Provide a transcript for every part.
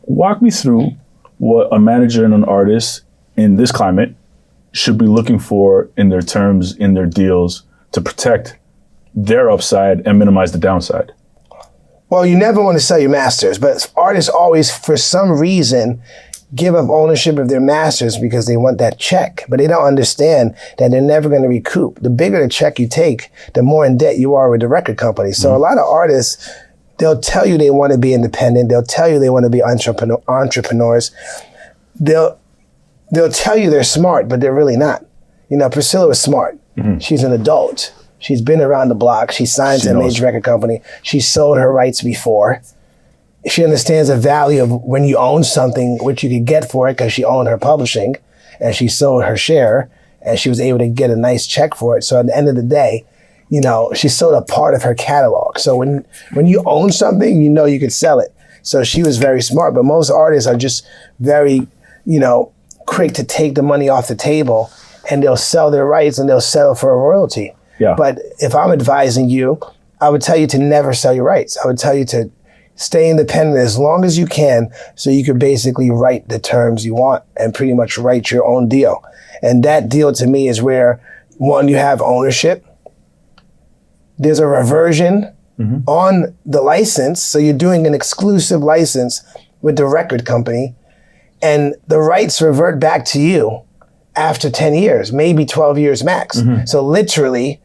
Walk me through what a manager and an artist in this climate should be looking for in their terms, in their deals, to protect their upside and minimize the downside. Well, you never want to sell your masters, but artists always, for some reason, give up ownership of their masters because they want that check, but they don't understand that they're never going to recoup. The bigger the check you take, the more in debt you are with the record company. So a lot of artists, they'll tell you they want to be independent. They'll tell you they want to be entrepreneurs. They'll tell you they're smart, but they're really not. You know, Priscilla was smart. She's an adult. She's been around the block. She signed to a major record company. She sold her rights before. She understands the value of when you own something, which you could get for it because she owned her publishing and she sold her share and she was able to get a nice check for it. So at the end of the day, you know, she sold a part of her catalog. So when you own something, you know you could sell it. So she was very smart, but most artists are just very, you know, quick to take the money off the table and they'll sell their rights and they'll settle for a royalty. Yeah. But if I'm advising you, I would tell you to never sell your rights. I would tell you to stay independent as long as you can so you could basically write the terms you want and pretty much write your own deal. And that deal to me is where, one, you have ownership. There's a reversion on the license. So you're doing an exclusive license with the record company and the rights revert back to you after 10 years, maybe 12 years max. So literally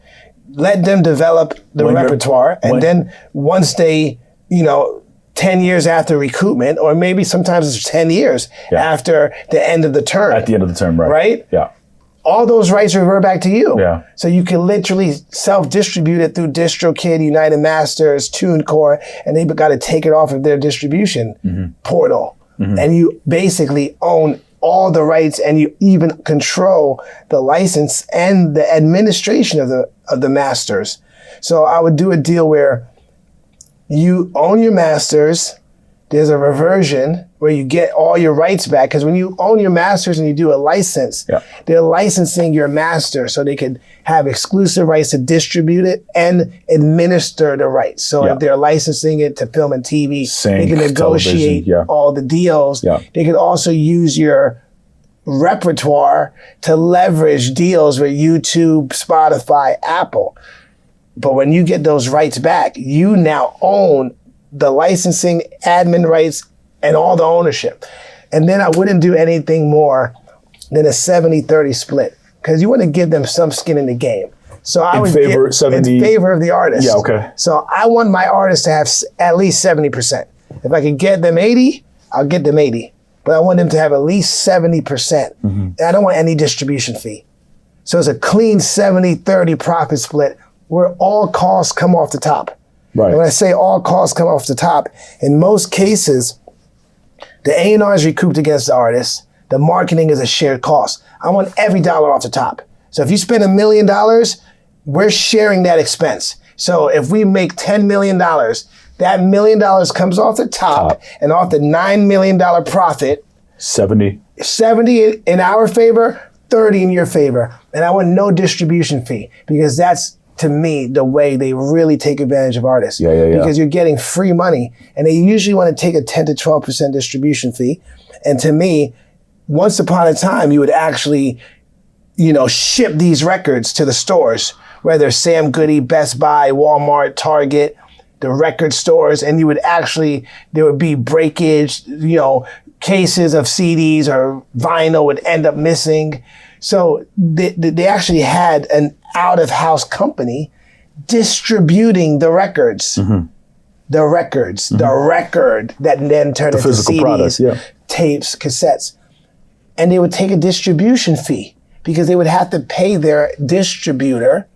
let them develop the repertoire and then once they, you know, 10 years after recoupment, or maybe sometimes it's 10 years after the end of the term. At the end of the term, right. Right? Yeah. All those rights revert back to you. Yeah. So you can literally self-distribute it through DistroKid, United Masters, TuneCore, and they've got to take it off of their distribution portal. And you basically own all the rights and you even control the license and the administration of the masters. So I would do a deal where you own your masters, there's a reversion where you get all your rights back. Because when you own your masters and you do a license, they're licensing your master so they can have exclusive rights to distribute it and administer the rights. So if they're licensing it to film and TV, they can negotiate all the deals. They can also use your repertoire to leverage deals with YouTube, Spotify, Apple. But when you get those rights back, you now own the licensing, admin rights, and all the ownership. And then I wouldn't do anything more than a 70-30 split because you want to give them some skin in the game. So I would favor in favor of the artist. Yeah, okay. So I want my artists to have at least 70%. If I could get them 80, I'll get them 80. But I want them to have at least 70%. And I don't want any distribution fee. So it's a clean 70-30 profit split where all costs come off the top. Right. And when I say all costs come off the top, in most cases, the A&R is recouped against the artist. The marketing is a shared cost. I want every dollar off the top. So if you spend $1 million, we're sharing that expense. So if we make $10 million, that $1 million comes off the top. And off the $9 million profit, 70 in our favor, 30 in your favor. And I want no distribution fee because that's, to me, the way they really take advantage of artists. Because you're getting free money and they usually want to take a 10 to 12% distribution fee. And to me, once upon a time, you would actually, you know, ship these records to the stores, whether Sam Goody, Best Buy, Walmart, Target, the record stores, and you would actually, there would be breakage, you know, cases of CDs or vinyl would end up missing. So they actually had an out-of-house company distributing the records. The records, the record that then turned into CDs, products, tapes, cassettes. And they would take a distribution fee because they would have to pay their distributor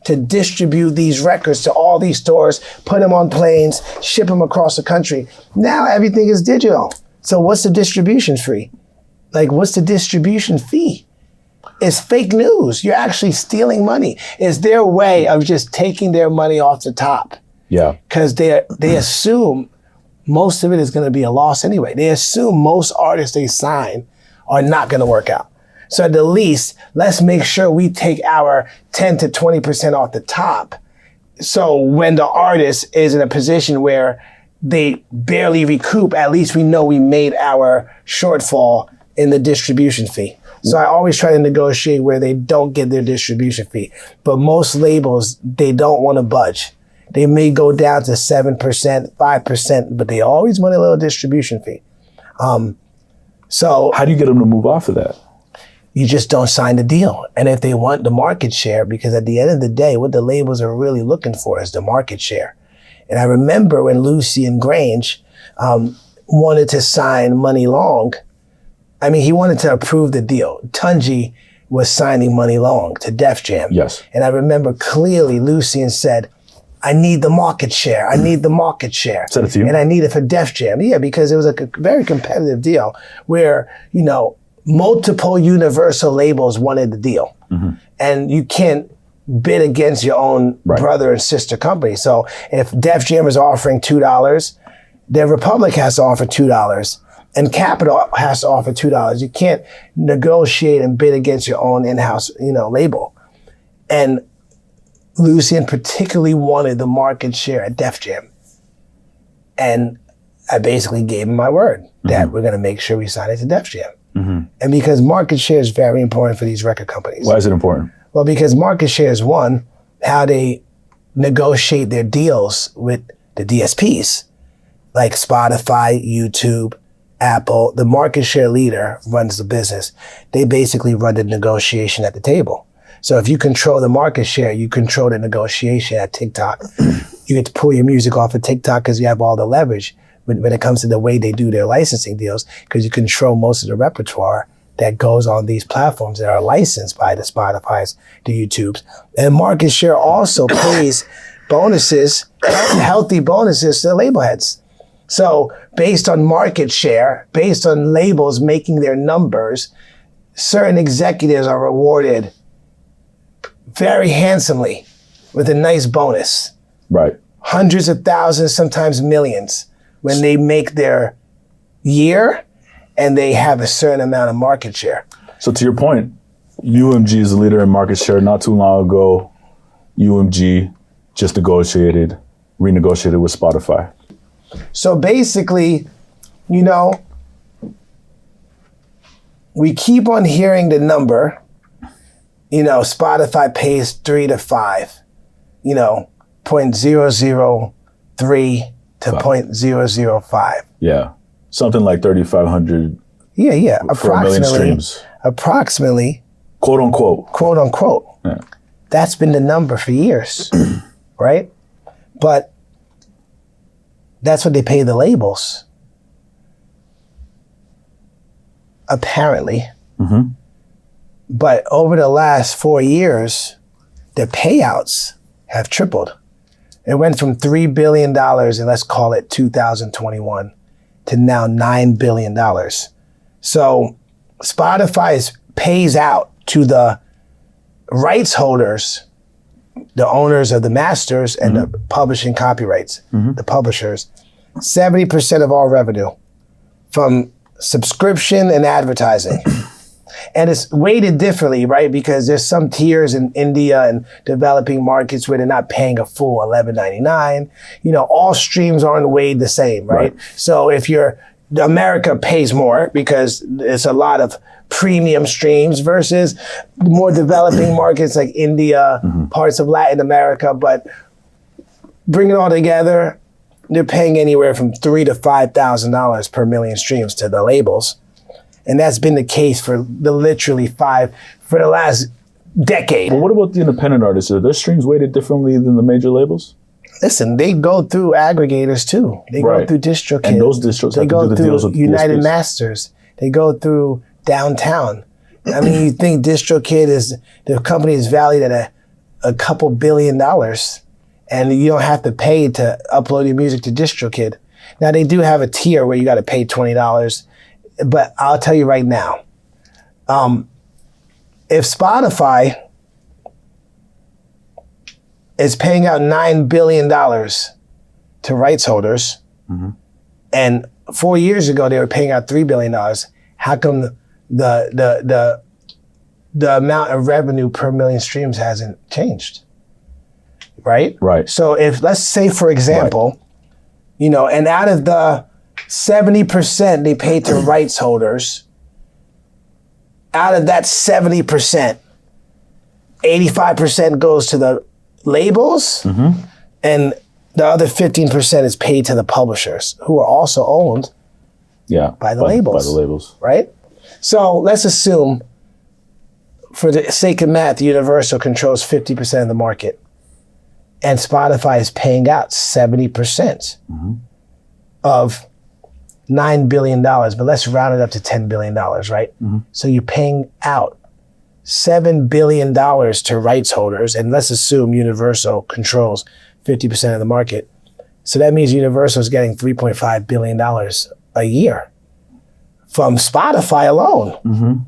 to distribute these records to all these stores, put them on planes, ship them across the country. Now everything is digital. So what's the distribution fee? Like, what's the distribution fee? It's fake news. You're actually stealing money. It's their way of just taking their money off the top. Because they assume most of it is going to be a loss anyway. They assume most artists they sign are not going to work out. So at the least, let's make sure we take our 10 to 20% off the top. So when the artist is in a position where they barely recoup, at least we know we made our shortfall in the distribution fee. So I always try to negotiate where they don't get their distribution fee. But most labels, they don't want to budge. They may go down to 7%, 5%, but they always want a little distribution fee. So how do you get them to move off of that? You just don't sign the deal. And if they want the market share, because at the end of the day, what the labels are really looking for is the market share. And I remember when Lucy and Grange wanted to sign Money Long, he wanted to approve the deal. Tunji was signing Money Long to Def Jam. Yes. And I remember clearly Lucian said, I need the market share. I need the market share. Said it to you? And I need it for Def Jam. Yeah, because it was a very competitive deal where, multiple Universal labels wanted the deal. Mm-hmm. And you can't bid against your own brother and sister company. So if Def Jam is offering $2, then Republic has to offer $2. And Capitol has to offer $2. You can't negotiate and bid against your own in-house, label. And Lucian particularly wanted the market share at Def Jam. And I basically gave him my word that we're going to make sure we sign it to Def Jam. Mm-hmm. And because market share is very important for these record companies. Why is it important? Well, because market share is one, how they negotiate their deals with the DSPs, like Spotify, YouTube, Apple. The market share leader runs the business. They basically run the negotiation at the table. So if you control the market share, you control the negotiation at TikTok. You get to pull your music off of TikTok because you have all the leverage when it comes to the way they do their licensing deals, because you control most of the repertoire that goes on these platforms that are licensed by the Spotifys, the YouTubes. And market share also pays bonuses, healthy bonuses to the label heads. So based on market share, based on labels making their numbers, certain executives are rewarded very handsomely with a nice bonus. Right. Hundreds of thousands, sometimes millions, when they make their year and they have a certain amount of market share. So to your point, UMG is the leader in market share. Not too long ago, UMG just renegotiated with Spotify. So basically, we keep on hearing the number, Spotify pays 3 to 5, 0.003 to 0.005. Yeah. Something like 3,500 for a million streams. Approximately. Quote unquote. Yeah. That's been the number for years, right? But that's what they pay the labels. Apparently. Mm-hmm. But over the last 4 years, the payouts have tripled. It went from $3 billion in, let's call it 2021, to now $9 billion. So Spotify pays out to the rights holders, the owners of the masters and the publishing copyrights, the publishers, 70% of all revenue from subscription and advertising. And it's weighted differently, right? Because there's some tiers in India and developing markets where they're not paying a full $11.99. All streams aren't weighed the same, right? So if America pays more because it's a lot of premium streams versus more developing markets like India, parts of Latin America. But bring it all together, they're paying anywhere from $3,000 to $5,000 per million streams to the labels. And that's been the case for the last decade. Well, what about the independent artists? Are their streams weighted differently than the major labels? Listen, they go through aggregators too. They go through DistroKid. And those distros have to do the deals with United DSPs. Masters. They go through Downtown. You think DistroKid the company is valued at a couple $2 billion, and you don't have to pay to upload your music to DistroKid. Now they do have a tier where you got to pay $20. But I'll tell you right now, if Spotify is paying out $9 billion to rights holders, and 4 years ago they were paying out $3 billion, how come the amount of revenue per million streams hasn't changed? Right? Right. So if, let's say, for example, and out of the 70% they pay to rights holders, out of that 70%, 85% goes to the labels, and the other 15% is paid to the publishers, who are also owned by the labels. By the labels. Right? So let's assume, for the sake of math, Universal controls 50% of the market, and Spotify is paying out 70% of $9 billion, but let's round it up to $10 billion, right? So you're paying out $7 billion to rights holders, and let's assume Universal controls 50% of the market. So that means Universal is getting $3.5 billion a year from Spotify alone.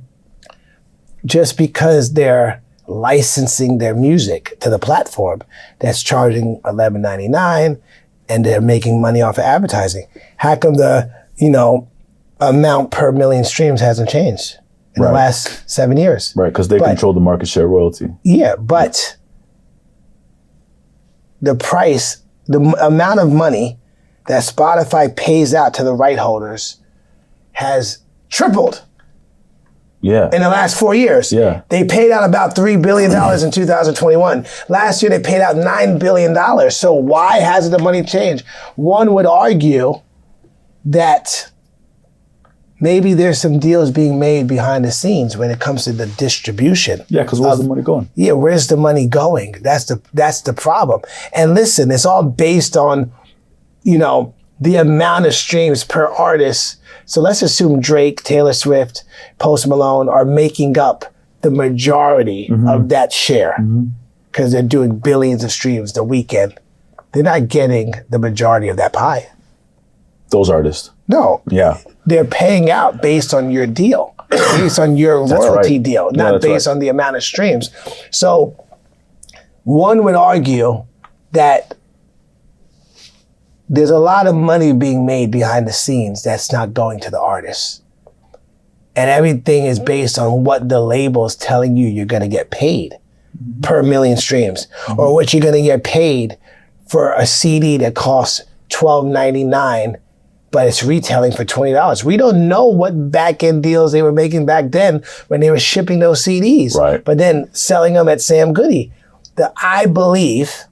Just because they're licensing their music to the platform that's charging $11.99, and they're making money off of advertising. How come the amount per million streams hasn't changed in the last 7 years? Right, because they control the market share royalty. Yeah, but the price, the amount of money that Spotify pays out to the right holders has tripled. Yeah. In the last 4 years. Yeah. They paid out about $3 billion in 2021. Last year, they paid out $9 billion. So why hasn't the money changed? One would argue that maybe there's some deals being made behind the scenes when it comes to the distribution. Yeah, because where's the money going? Yeah, where's the money going? That's the problem. And listen, it's all based on, the amount of streams per artist. So let's assume Drake, Taylor Swift, Post Malone are making up the majority of that share because they're doing billions of streams the weekend. They're not getting the majority of that pie. Those artists. No. Yeah. They're paying out based on your deal, based on your royalty deal, not based on the amount of streams. So one would argue that there's a lot of money being made behind the scenes that's not going to the artists. And everything is based on what the label's telling you you're gonna get paid per million streams, or what you're gonna get paid for a CD that costs $12.99, but it's retailing for $20. We don't know what back-end deals they were making back then when they were shipping those CDs, but then selling them at Sam Goody. I believe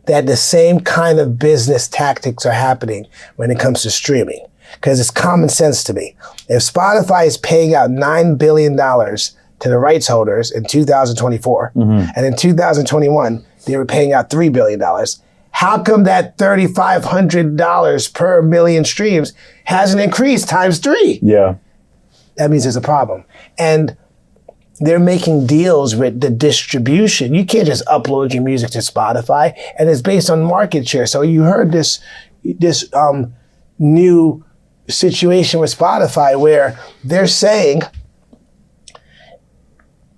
that the same kind of business tactics are happening when it comes to streaming, because it's common sense to me. If Spotify is paying out $9 billion to the rights holders in 2024, and in 2021, they were paying out $3 billion, how come that $3,500 per million streams hasn't increased times 3? Yeah. That means there's a problem. And they're making deals with the distribution. You can't just upload your music to Spotify, and it's based on market share. So you heard this new situation with Spotify where they're saying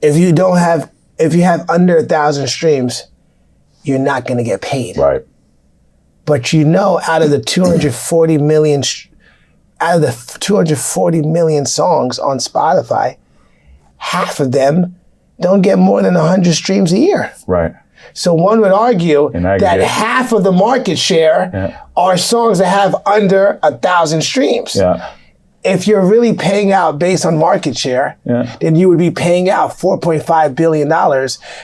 if you have under 1,000 streams, you're not going to get paid. Right. But out of the 240 million songs on Spotify, half of them don't get more than 100 streams a year. Right. So one would argue that half of the market share are songs that have under 1,000 streams. Yeah. If you're really paying out based on market share, then you would be paying out $4.5 billion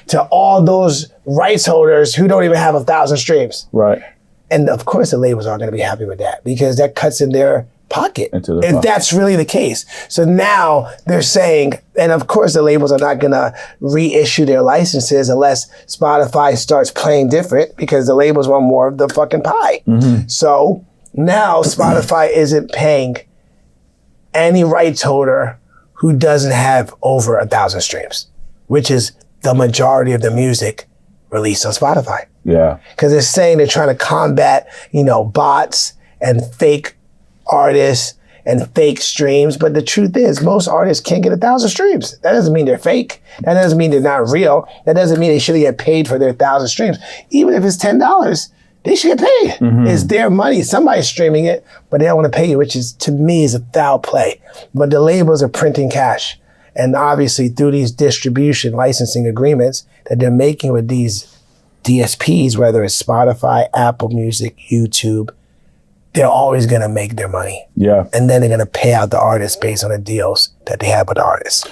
to all those rights holders who don't even have 1,000 streams. Right. And of course the labels aren't going to be happy with that, because that cuts in their pocket, if that's really the case. So now they're saying, and of course the labels are not going to reissue their licenses unless Spotify starts playing different, because the labels want more of the fucking pie. So now Spotify isn't paying any rights holder who doesn't have over 1,000 streams, which is the majority of the music released on Spotify. Yeah. Because they're saying they're trying to combat, bots and fake artists and fake streams. But the truth is, most artists can't get 1,000 streams. That doesn't mean they're fake. That doesn't mean they're not real. That doesn't mean they shouldn't get paid for their 1,000 streams. Even if it's $10, they should get paid. It's their money. Somebody's streaming it, but they don't want to pay you, which is, to me, is a foul play. But the labels are printing cash. And obviously through these distribution licensing agreements that they're making with these DSPs, whether it's Spotify, Apple Music, YouTube, they're always gonna make their money. Yeah. And then they're gonna pay out the artists based on the deals that they have with the artists.